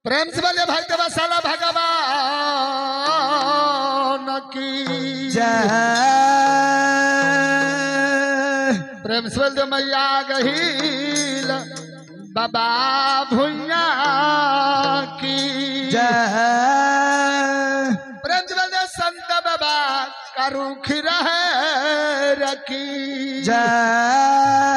प्रेम से बोले भाई देवशाला भगवान की जय। प्रेम से बोले मैया गहील बाबा भुइया की जय। प्रेम से बोले संत बाबा का रुख रहे रखी जय।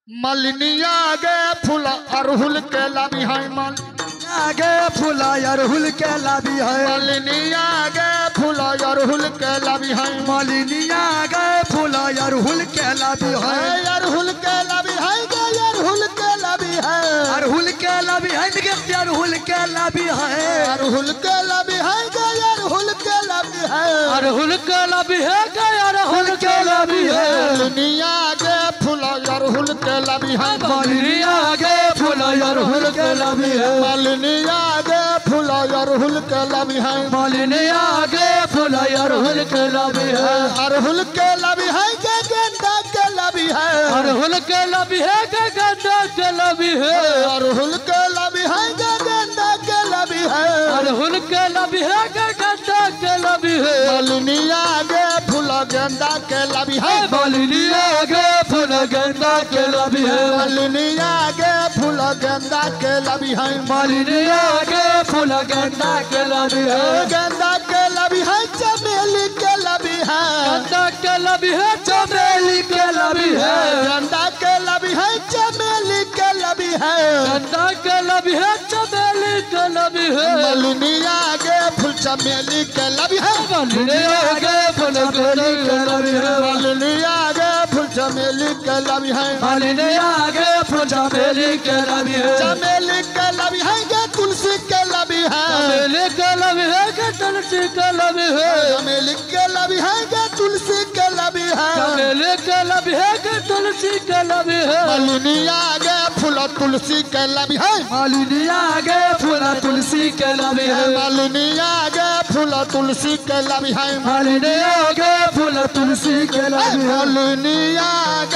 मलिनिया गे फूल अरहुल के लाभी है आगे फूला अरहुल के लाभी है मलिनिया गे फूल अरहुल के लाभी है मलिनिया गे फूला अरहुल के लाभी है अरहुल के लाभी है गे अरहुल के लाभी है अरहुल के लाभी है अरहुल के लाभी है अरहुल के लाभी है गे अरहुल के लाभी है अरहुल के लाभी है गे अरहुल के लाभी है मलिनिया गे फूल अरहुल के लाभी है मलिनिया गे फूला अरहुल के लाभी है मलिनिया गे फूल अरहुल के लाभी है मलिनिया गे फूला अरहुल के लाभी है अरहुल के लाभी है गे गेंदा के लाभी है अरहुल के लाभी है गे गेंदा के लाभी है अरहुल के लाभी है गे गेंदा के लाभी है अरहुल के लाभी है गे गेंदा के लाभी है मलिनिया गे फूल गेंदा के लाभी है मलिनिया गे फूला गेंदा के लाभी है मलिनिया गे फूल गेंदा के लाभी है मलिनिया गे फूला गेंदा के लाभी है गेंदा के लाभी है चमेली के लाभी है गेंदा के लाभी है चमेली के लाभी है गेंदा के लाभी है चमेली के लाभी है गेंदा के लाभी है चमेली के लाभी है मलिनिया गे फूल चमेली के लाभी है मलिनिया गे फूला गेंदा के लाभी है मलिनिया गे फूल चमेली के लाभी है मलिनिया गे फूल चमेली के लाभी है चमेली के लाभी है गे तुलसी के लाभी है चमेली के लाभी है गे तुलसी के लाभी है चमेली के लाभी है गे तुलसी के लाभी है चमेली के लाभी है गे तुलसी के लाभी है मलिनिया गे फूल तुलसी के लाभी है मलिनिया गे फूला तुलसी के लाभी है मलिनिया गे फूल तुलसी के लाभी है मलिनिया गे फूला तुलसी के लाभी है मलिनिया गे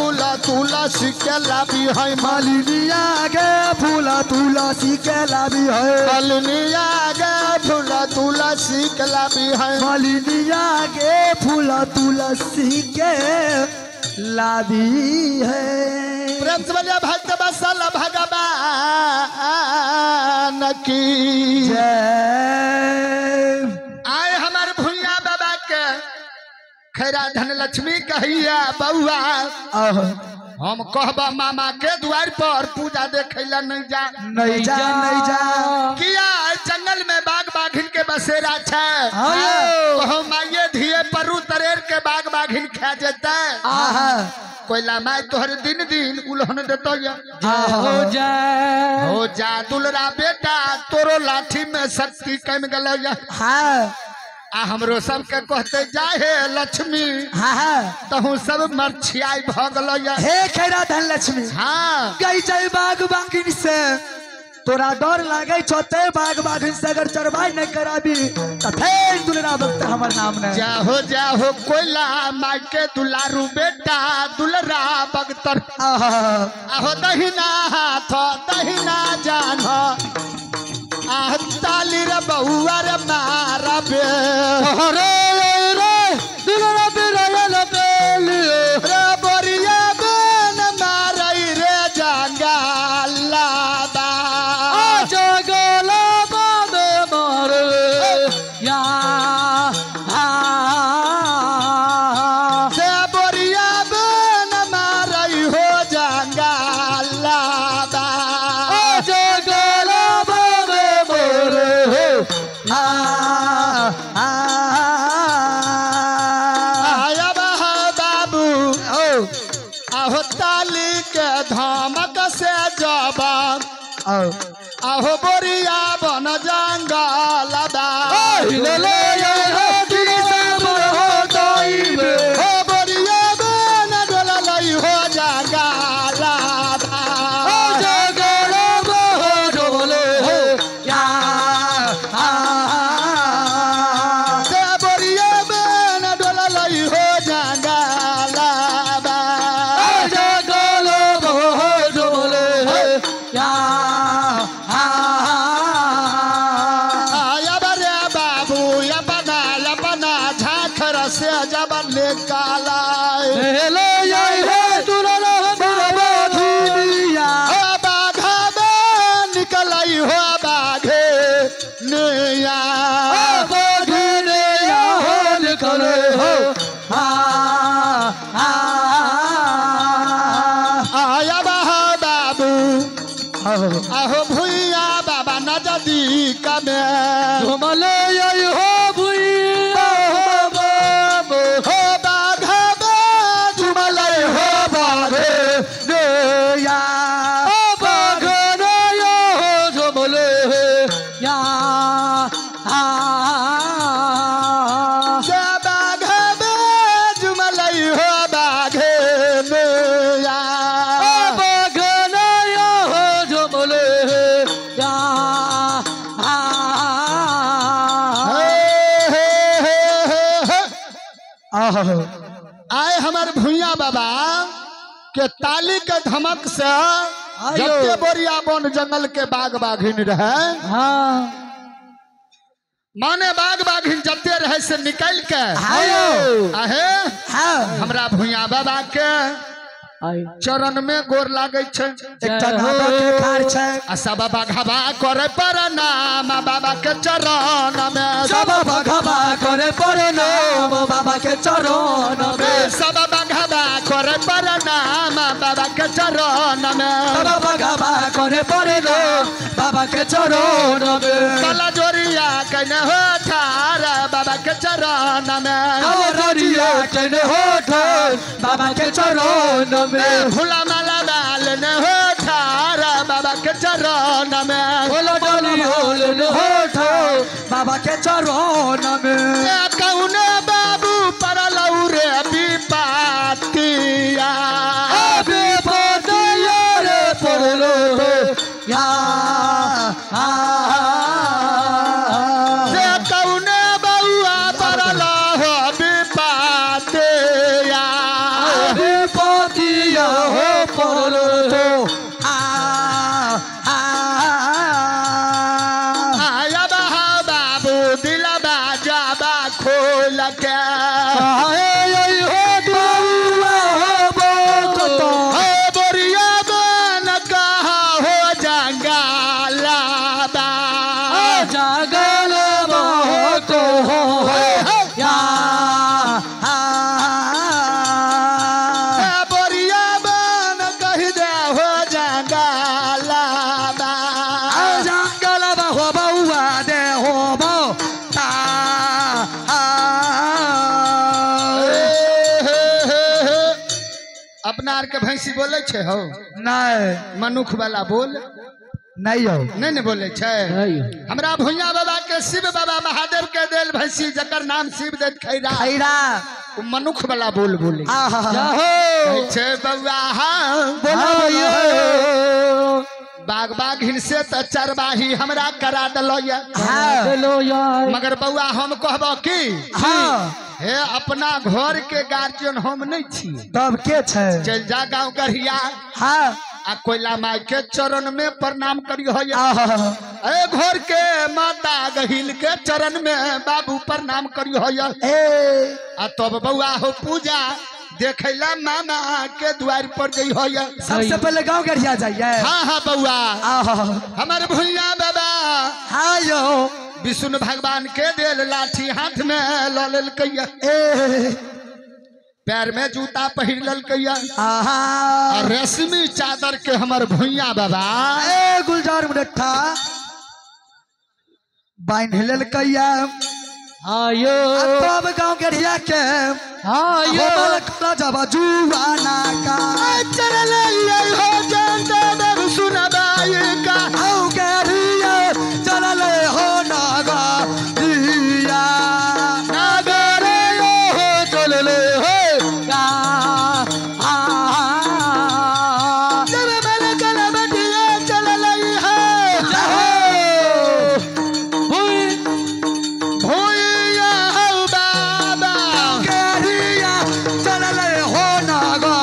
फूल तुलसी के लाभी है मलिनिया गे फूला तुलसी के लाभी है मलिनिया गे फूल तुलसी के लाभी है मलिनिया गे फूला तुलसी के लाभी है प्रेम से बोलिए भक्त बसल भगवान की जय। आए हमारे भुइया बाबा के खैरा धन लक्ष्मी कहिया बउआ हम कहबा मामा के द्वार पर पूजा देखे ला नहीं जा नहीं जा नहीं जा किया जंगल में बाघ बाघिन के बसेरा छे कहो माये धिये परु तरेर के बाघ बाघिन खा जेता कोयला माय तोहर दिन दिन उल्हन देतो या हो जा दुलरा बेटा तोरो लाठी में शक्ति कम गलो या आ हमरो सबके कहते जाहे लक्ष्मी तहु सब मरछियाई भ गलो या हे खैरा धन लक्ष्मी हाँ गई जाए बाघ बाघिन से तोरा डर लागे छोते बाघ बाघिन से अगर चरवाई नहीं कराबी तो फिर दुलरा भक्त हमर नाम ने जाहो कोयला माई के दुलारू बेटा दुलरा बगतर आहो दहिना हाथ दहिना जान आह ताली रे बहुआ रे मारा बे रे रे दुलरा बिरयल बेलियो रे बोरिया बेन मारई रे जंगला बा जगला बाबे मारे या से बोरिया बेन मारई हो जंगला बा जगला बाबे मारे बाबू आहो ताली के धमक से जबान आहो बोरिया बन जंगल बा हो बोरिया बन डोला लई हो आहो भुइया बाबा नजदी कमे झुमले आई हो भुइया हो बाघबे झुमले हो बाघे या बाघने हो झुमले या बाघबे झुमले हो बाघे या बाघने हो झुमले या आए हमार भुइया बाबा के ताली के धमक से जते बोरिया बन जंगल के बाग बाघिन रहे माने बाग बाघिन जते रहे से निकल के आहे हमरा भुइया बाबा के चरण में गोर लागे छे आ सब बाघबा करे प्रणाम बाबा के चरण में सब बाघबा करे प्रणाम बाबा के चरण में सब बाघबा करे प्रणाम बाबा के चरण में सब बाघबा करे प्रणाम बाबा के चरण में काला जोरिया कने हो ठार बाबा के चरण में काला जोरिया कने हो ठार बाबा के चरण में फूला माला डाल ने हो ठार बाबा के चरण में फूला डाली हो ठार बाबा के चरण में कौन बाबू परलौ रे विपातिया विपातिया रे परलो या कौन बउआ परलौ हो विपातिया विपातिया हो परलो आया बाबू दिलबा जाबा खोल के बोरिया बन कहा हो जंगला जगल को बोरिया बन कही दे हो जंगला जंगल हो बउआ दे हो बो अपना आर के भैंसी बोले छे हो नहीं मनुख वाला बोल नहीं हो नहीं बोले छे हमरा भुइया बाबा के शिव बाबा महादेव के देल भैंसी जकर नाम शिव देत खैरा खैरा वो मनुख वाला बोल बोले जाहो छे बउआ बाग बाग हिंसे त चरवाही हमरा करा दलो मगर बउआ हम कहबो की हे अपना घर के गार्जियन हम नहीं छी तब के छे चल जा गांव करिया आ कोयला माई के चरण में प्रणाम करियो ए घर के माता गहिल के चरण में बाबू प्रणाम करियो आ तब बउआ हो पूजा देखला मामा के द्वार पर गई हो सबसे पहले गांव गरिया जाइए हाँ बउआ हमारे भुइया बाबा हायो विष्णु भगवान के देल लाठी हाथ में ल लेल कैया पैर में जूता पहिर लेल कैया रेशमी चादर के हमर भुइया बाबा गुलजार मुरठा बाइन लेल कैया आयो तब गांव गरिया के आयो कला जब जुआना का चल हो जंदा सुनबाई का औ गरिया चल हो नागा दिया नागर हो चल हो का जब मन कलम दिए चल है भुइया हो बाबा गरिया चल हो नागा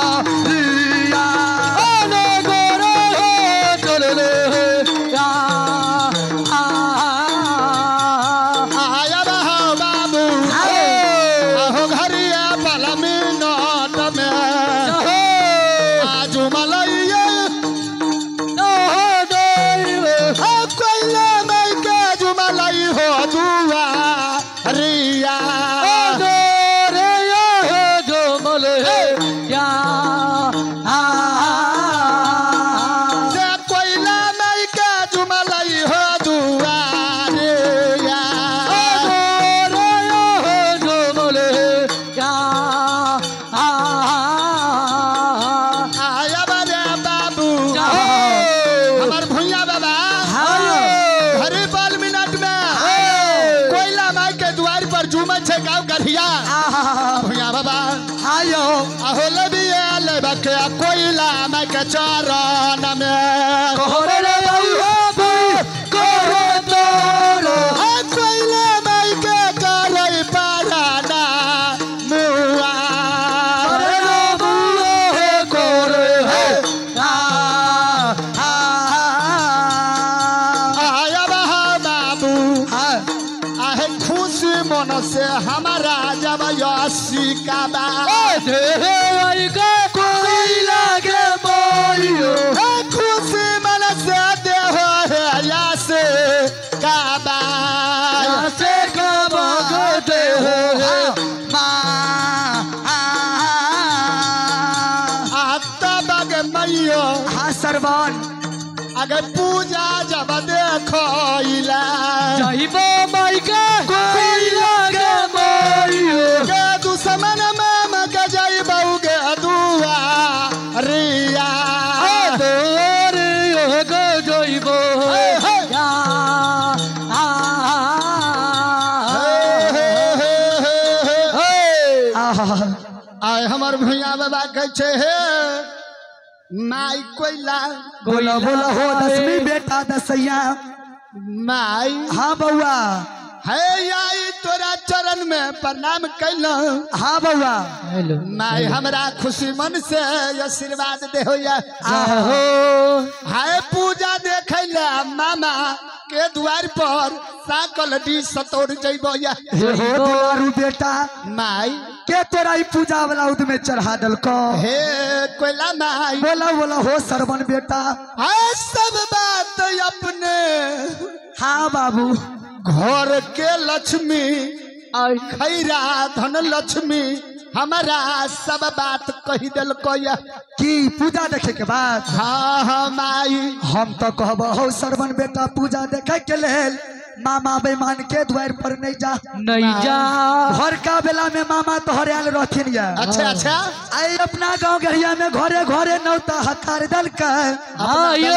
जब के कोयला मैं के चरण में कोहरे रे बाबू कोहरे तोरो कोयला मैं के करई पाराना मुआ कोहरे रे मुए कोहरे है आया बाबू आहे खुशी मन से हमारा जब यसी का बा कोयला के बोलियो खुशी मन से देह है यासे काबा से कबगते हो आता बग मैयो हाँ सरवन अगर पूजा जब देखोइला जाइबो माइका कोयला के बोलियो के दुश्मन माम के जाइबौ के दुआ रिया तोरे गो जाइबो या आय हमर भैया बाबा कहै छे हे माई कोइला बोला बोला हो दसवीं बेटा दसैया माई हाँ बउआ है आई तोरा चरण में प्रणाम कैलो हाँ बउआ माई हमरा खुशी मन से आशीर्वाद दे हो या आहो है पूजा देखे ला मामा के द्वार पर साकल डी सतोड़ जइबो या हे हो दुलारू बेटा माई के तोरा ई पूजा वाला उद में चढ़ा दलको हे कोइला माई बोला बोला हो सरवन बेटा है सब बात अपने हाँ बाबू घर के लक्ष्मी खैरा धन लक्ष्मी हमारा सब बात कही दिल को या की पूजा देखे के बाद हाँ हाँ माई हम तो कहब हो सरवन बेटा पूजा देखे के लेल मामा बेमान के द्वार पर नहीं जा नहीं जा घर का बेला में मामा तोहरे आल रहथिन या अच्छा अच्छा आई अपना गांव गढ़िया में घरे घरे नौता हथार दल का आयो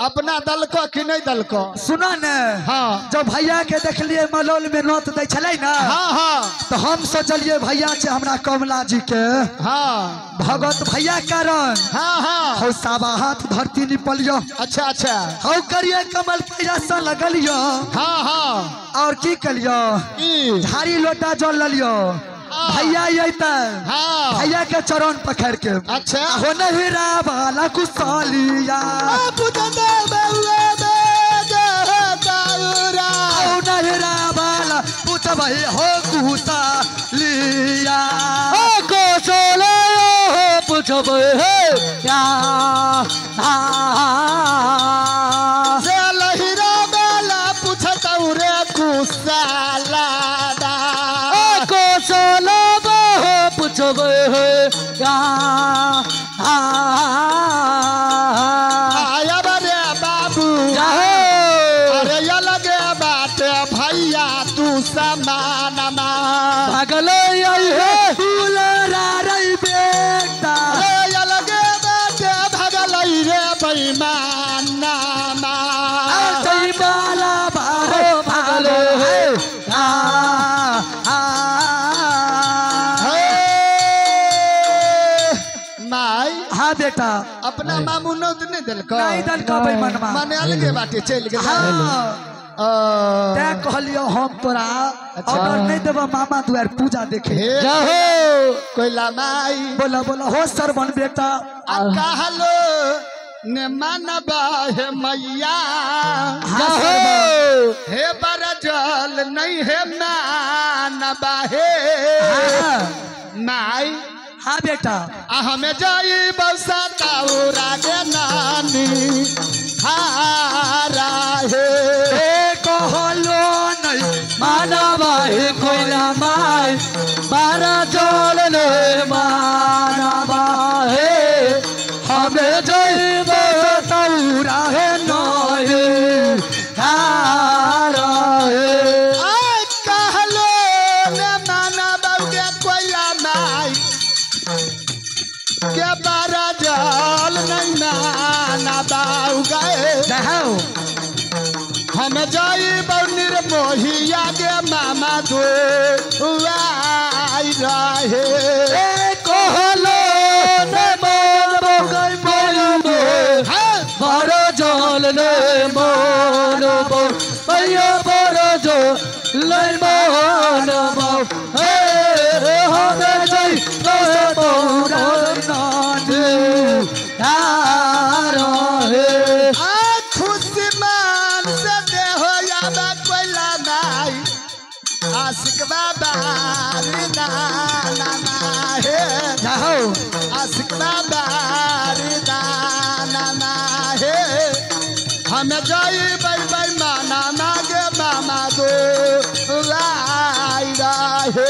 अपना दल को कि नहीं दल को सुना न हाँ जब भैया के देखलिए मलौल में नौत दे छले ना हाँ हाँ तो हम सोचलिए भैया से हमरा कमला जी के हाँ भगत भैया कारण हाँ हाँ हो साबा हाथ धरती निपलियो अच्छा अच्छा हो करिए कमल के जैसा लगलियो हाँ हाँ और की कलियो ई झाड़ी लोटा जल लियो भैया अइता हाँ भैया के चरण पकड़ के अच्छा हो नहिरा वाला कुशलिया हो नहिरा वाला पूछबे हो कुशलिया कौशल पूछबे हे या लहिरा वाला पूछतौ रे कुशाला कौशल पूछबे हे या आया रे बाबू अरे ये लगे बाटे भैया तू समानमा पागल आई है फूलरा रई बेटा अरे ये लगे बाटे भगल रे बेईमानमा जय बाला बाहो भालो है माई हाँ बेटा अपना मामू नौत नहीं दिल को नहीं दल का बेईमानमा माने अलगे बाटे चल गए हाँ ते कहलियो हम तोरा ऑर्डर नहीं देबो मामा द्वार पूजा देखे जाहो कोइला माई बोला बोला हो सरवन बेटा कहलो ने मानबा हे मैया जाहो हे बरजल नहीं है मानबा हे माई हाँ बेटा हमें जाई बसा ताऊरा के नानी हारा हे कहलो नहीं मानवा हे कोइला माय बारा जल ने मानवा हे हमें जइब तौरा है नहे हारा हे आय कहलो ने मानबा के कोइला माई के बारा जल नहीं मानबा गए जाओ हम जाई बौनिर मोहिया के मामा दो आई रहे कहलो यारो हे खुशी मान से दे हो यादा कोइला नाई आशिक बाबा रे ना ना ना हे जाओ आशिक बाबा रे ना ना ना हे हमें जाई बाई बाई माना मागे मामा दो लाई हे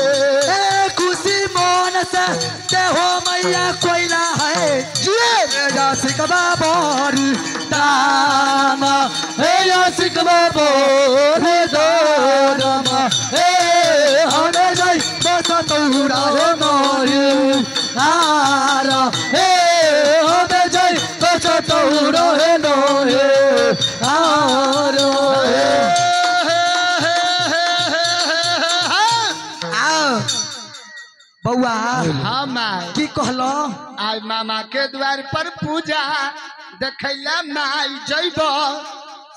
खुशी मन से ते हो मैया कोयला है जिए सिकबा बोरी दामा हे सिकबा बोरे दामा हे हमें जाई बस तोरा हो मोरी आरा हे हमें जाई बस तोरा हे नो हे आरो हे बउआ हाँ माई की कहलो आज मामा के द्वार पर पूजा देखैला माई जइब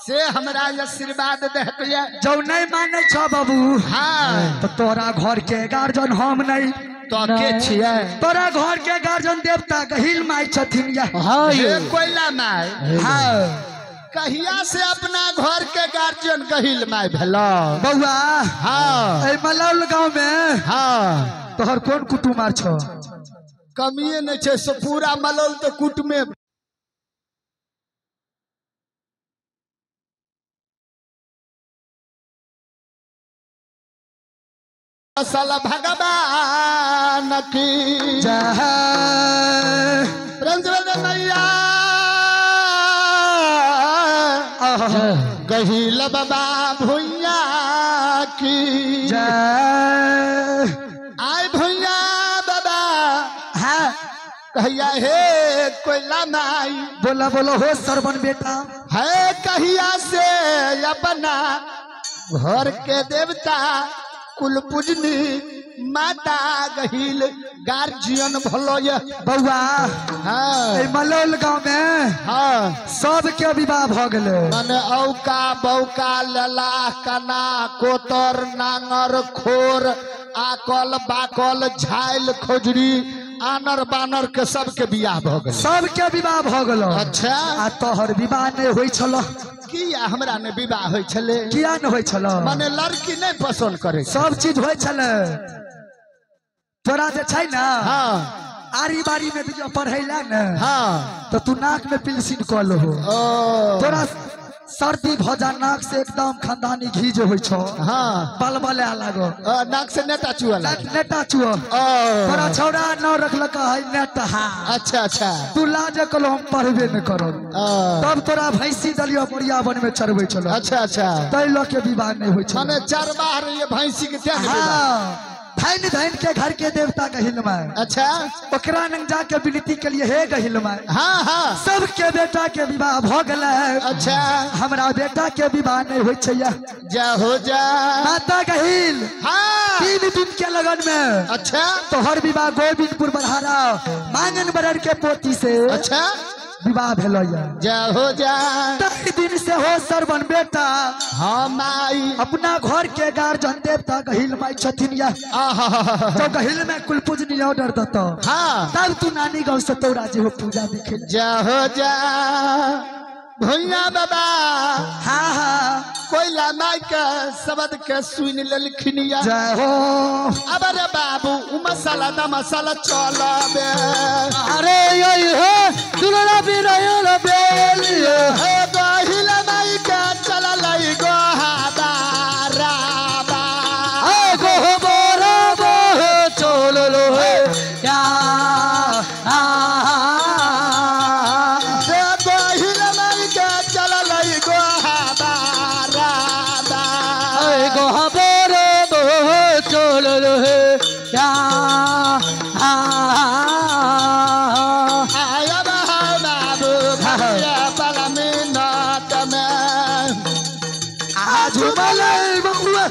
से हमरा आशीर्वाद देतिया जो नहीं माने छ बाबू हाँ तो तोरा घर के गार्जियन हम नहीं तो के छियै तोरा घर के गार्जियन देवता गहिल माई छथिन या हाँ हे कोइला माई हाँ कहिया से अपना घर के गार्जियन गहिल माई भेलो बउआ हाँ ए मलौल गांव में हाँ तोहर कौन कुटुमार छ कमिए नहीं छे सो पूरा मलौल तो कुट में साला भगवान की जय रंजन मैया गहिल बाबा भुइया की जय आय भुइया बाबा हाँ कहिया हे कोइला माई बोला बोलो हो सरवन बेटा है कहिया से अपना घर के देवता कुल पूजनी माता गहिल गार्जियन भलो ये बउआ हाँ ए मलौल गांव में हाँ सब के विवाह भ गेले मने औका बौका लला कना कोतर नांगर खोर आकल बाकल झाइल खोजरी आनर बानर के सबके बियाह भ गेल सब के विवाह भ गेलो अच्छा आ तोहर विवाह नहीं होई छलो किया हमरा ने विवाह होय छले किया न होई छलो मने लड़की नहीं पसंद करे सब चीज होई छले तोरा जे छै ना हाँ आरी बारी में भी जो पढ़ैला न हाँ तो तू नाक में पिलसिन क लो ओ तोरा सर्दी भजा नाक से एकदम खानदानी घी जो होई छो हाँ बलबले लागो नाक से नेता चुअल नेटा चुओ ओ तोरा छौड़ा न रखलक है नेटा अच्छा अच्छा तू लाज कलो हम पढ़बे न करो ओ, तब तोरा भैंसी दलियो बढ़िया बन में चढ़बै छलो अच्छा अच्छा तै लो के विवाह नहीं होई छलो माने चार बार ये भैंसी के क्या विवाह हाँ धन धन के घर के देवता गहिल माय अच्छा ओकरा नंग जाके विनती के लिए हे गहिल माय हाँ हाँ सबके बेटा के विवाह भ गेल अच्छा हमरा बेटा के विवाह नहीं होई छै जा हो जा माता गहिल हाँ 3 दिन के लगन में अच्छा तोहर विवाह गोविंदपुर बरहारा मांगन बरर के पोती से अच्छा विवाह भेलो या जा हो जा तई दिन से हो सरवन बेटा हाँ माई अपना घर के गार्जियन देवता गहिल माई छथिन या आहा तो गहिल में कुल पूजनी ऑर्डर दतो हाँ तब तू नानी गांव से तोरा जे हो पूजा देखे जा हो जा भैया बाबा हाँ हाँ कोइला माई के शब्द के सुन लेलखिन या जय हो अब रे बाबू उ मसाला दा मसाला चलबे अरे यही है दुलरा भी रहो लो बेलिए हे गहिल माई के चललै गोहादाराबा ए गो बोरा बो चलो लो है क्या हे गहिल माई के चललै गोहादाराबा ए गो बोरा बो चलो लो है क्या आया बाबू भैया पलमिनत में आज मलई बहुआ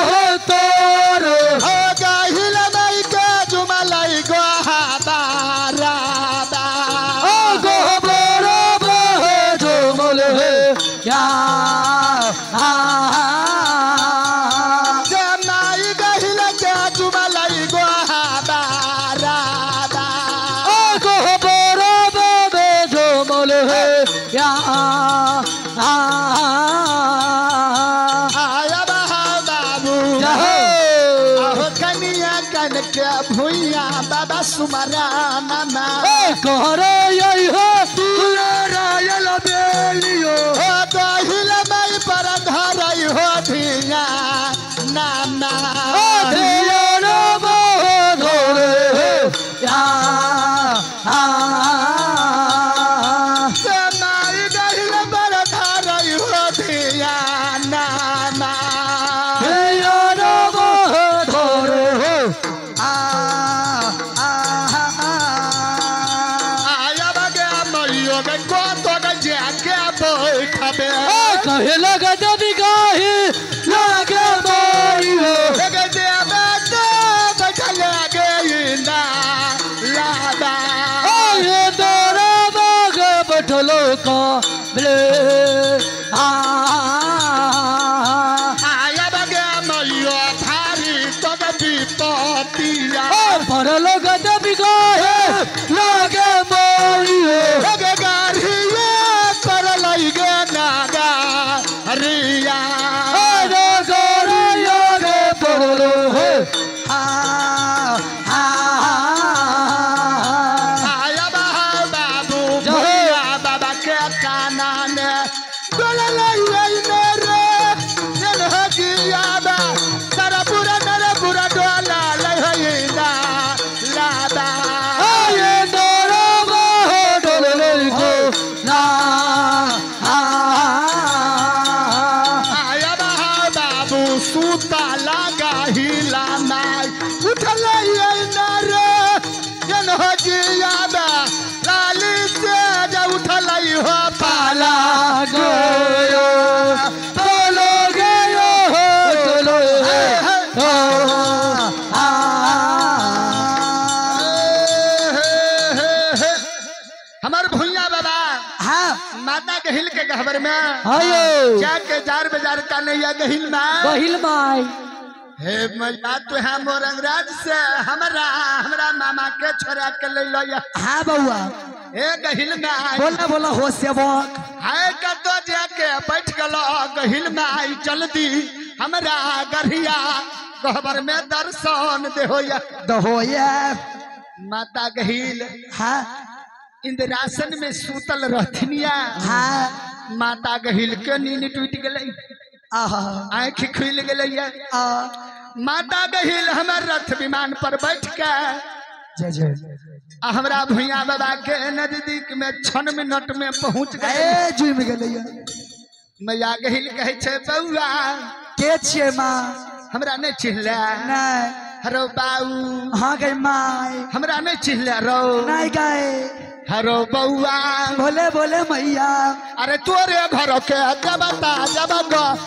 हो तोरो हो गहिल माई के जुमलै गोहादाराबा ओ गो बोरा बो जो मोल है क्या जमाई गहिल के जुमलै गोहादाराबा ओ गो बोरा आया बाबू आहो कनिया कन के भुइया बाबा सुमरा नामा कहरे यही हो रायल बेलियो दहिल मई पर धरई हो धिया नामा कहे लगा देवी गाहे लगे माई हो लगे देवे तो बैठल लगे ना लादा ये तोरा बाग बैठलो का बले आया बगे मइयो थारी तो विपतिया पर लोग देवी गाहे लगे माई हो लगे गारिया पर लइगे नागा रिया अरे गोरे योगे बोलो है आया बाबू भैया बाबा के काना ने बोले लइगे रे जन हगिया बा सारा पूरा नरे पूरा डोला लइला लादा ये तोरा बाह डोले को ना आया बाबू सूता लगा हिला नाय उठल रे जन हगिया बा लाली से जा उठल हो पाला गयो बोलो गयो बोलो हमार भुइया बाबा हाँ माता गहिल के गहबर में आयो जाके जार बाजार का नैया गहिल में बहिल माई हे मैया तो है मोरंगराज से हमरा मामा के छोरा के ले लो या हाँ बउआ ए गहिल में आई बोला बोला हो सेवक है कतो जाके बैठ गलो गहिल में आई जल्दी हमरा गढ़िया गहबर में दर्शन देहो या दहोया माता गहिल हाँ इंद्रासन में सूतल रहथिनिया हाँ माता गहिल के नींद टूट गई आहा आँख खुल गई आ माता गहिल हमर रथ विमान पर बैठ के जय जय हमरा भुइया बाबा के नजदीक में 6 मिनट में पहुंच गए ए जुम गेलैया मैया गहिल कहे छे बउआ के छिए माँ हमरा नहीं चिल्ला नहीं हरो बाऊ हाँ गई माई हमरा नहीं चिल्ला रो नहीं गए हरो बउआ बोले बोले मैया अरे तोरे घर के जबता जब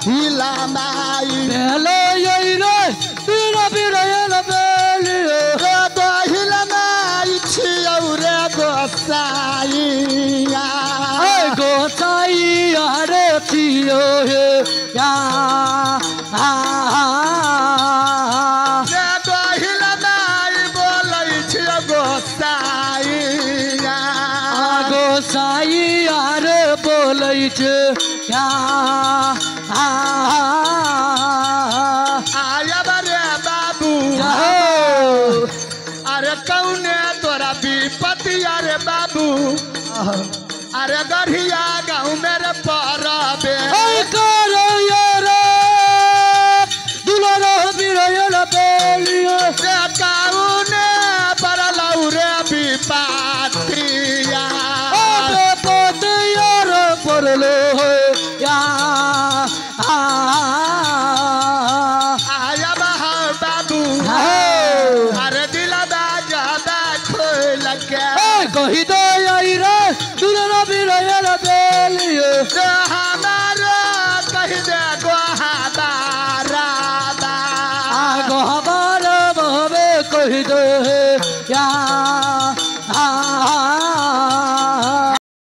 हिला माई हेलो यही रे पीरा पीरा ये बेलियो रे तो हिला माई छियौ रे गोसाइया ए गोसाई यारे पियो हे या रे तो हिला माई बोलै छियौ गोसाइया गोसाई यारे बोलै छे या आया बरे बाबू अरे कौने तोरा विपत्ति अरे बाबू अरे गढ़िया गाँव मेरे परबे ए करो यारे दुलारा पीरा ये बेलियो रे कौने परलौ रे विपत्तिया अबे पोते यारे परलो है या आया बाबू अरे दिला जादा खोल के कही दो यही रे दुलारा पीरा ये बेलियो हमारा कही दे गोहादारा आगो हमारे बहवे कही दो है या